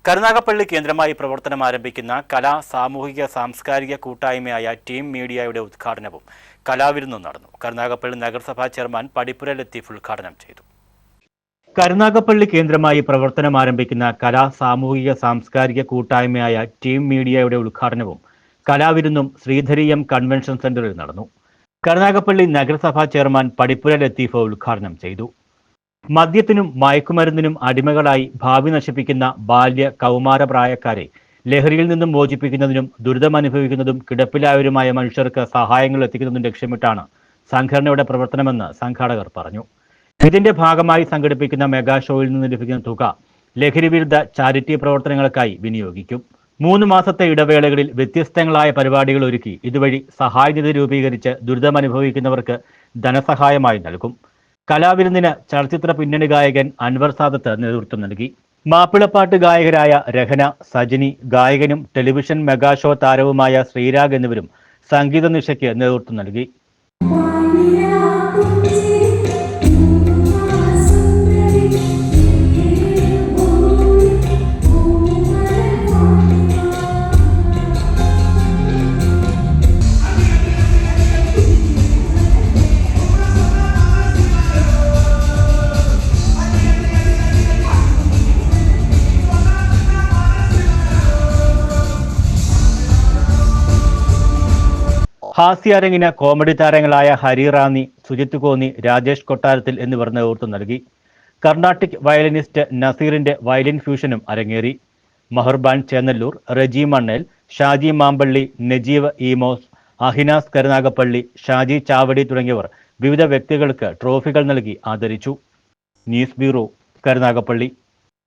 കരുനാഗപ്പള്ളി കേന്ദ്രമായി പ്രവർത്തനം ആരംഭിക്കുന്ന കലാ സാമൂഹിക സാംസ്കാരിക കൂട്ടായ്മയായ ടീം മീഡിയയുടെ ഉദ്ഘാടനവും കലാവിരുന്നും നടന്നു. കരുനാഗപ്പള്ളി നഗരസഭാ ചെയർമാൻ പടിപ്പുര ലത്തീഫ് ഉദ്ഘാടനം ചെയ്തു. കരുനാഗപ്പള്ളി കേന്ദ്രമായി പ്രവർത്തനം ആരംഭിക്കുന്ന കലാ സാമൂഹിക സാംസ്കാരിക കൂട്ടായ്മയായ ടീം മീഡിയയുടെ ഉദ്ഘാടനവും കലാവിരുന്നും ശ്രീധരീയം കൺവെൻഷൻ സെന്ററിൽ നടന്നു. കരുനാഗപ്പള്ളി നഗരസഭാ ചെയർമാൻ പടിപ്പുര ലത്തീഫ് ഉദ്ഘാടനം ചെയ്തു. മദ്യത്തിനും മയക്കുമരുന്നിനും അടിമകളായി ഭാവി നശിപ്പിക്കുന്ന ബാല്യ കൗമാര പ്രായക്കാരെ ലഹരിയിൽ നിന്നും മോചിപ്പിക്കുന്നതിനും ദുരിതമനുഭവിക്കുന്നതും കിടപ്പിലായവരുമായ മനുഷ്യർക്ക് സഹായങ്ങൾ എത്തിക്കുന്നതും ലക്ഷ്യമിട്ടാണ് സംഘടനയുടെ പ്രവർത്തനമെന്ന് സംഘാടകർ പറഞ്ഞു. ഇതിന്റെ ഭാഗമായി സംഘടിപ്പിക്കുന്ന മെഗാ ഷോയിൽ നിന്ന് ലഭിക്കുന്ന തുക ലഹരി വിരുദ്ധ ചാരിറ്റി പ്രവർത്തനങ്ങൾക്കായി വിനിയോഗിക്കും. 3 മാസത്തെ ഇടവേളകളിൽ വ്യത്യസ്തങ്ങളായ പരിപാടികൾ ഒരുക്കി ഇതുവഴി സഹായനിധി രൂപീകരിച്ച് ദുരിതമനുഭവിക്കുന്നവർക്ക് ധനസഹായമായി നൽകും. കലാവിരുന്നിന് ചലച്ചിത്ര പിന്നണി ഗായകൻ അൻവർ സാദത്ത് നേതൃത്വം നൽകി. മാപ്പിളപ്പാട്ട് ഗായകരായ രഹന, സജിനി, ഗായകനും ടെലിവിഷൻ മെഗാ ഷോ താരവുമായ ശ്രീരാഗ് എന്നിവരും സംഗീത നിശയ്ക്ക് നേതൃത്വം നൽകി. ഹാസ്യാരങ്ങിന് കോമഡി താരങ്ങളായ ഹരി റാന്നി, സുജിത് കോന്നി, രാജേഷ് കൊട്ടാരത്തിൽ എന്നിവർ നേതൃത്വം നൽകി. കർണാട്ടിക് വയലിനിസ്റ്റ് നസീറിന്റെ വയലിൻ ഫ്യൂഷനും അരങ്ങേറി. മഹർബാൻ ചേന്നല്ലൂർ, റജി മണ്ണേൽ, ഷാജി മാമ്പള്ളി, നജീവ് ഈമോസ്, അഹിനാസ് കരുനാഗപ്പള്ളി, ഷാജി ചാവടി തുടങ്ങിയവർ വിവിധ വ്യക്തികൾക്ക് ട്രോഫികൾ നൽകി ആദരിച്ചു. News bureau, Karunagappally.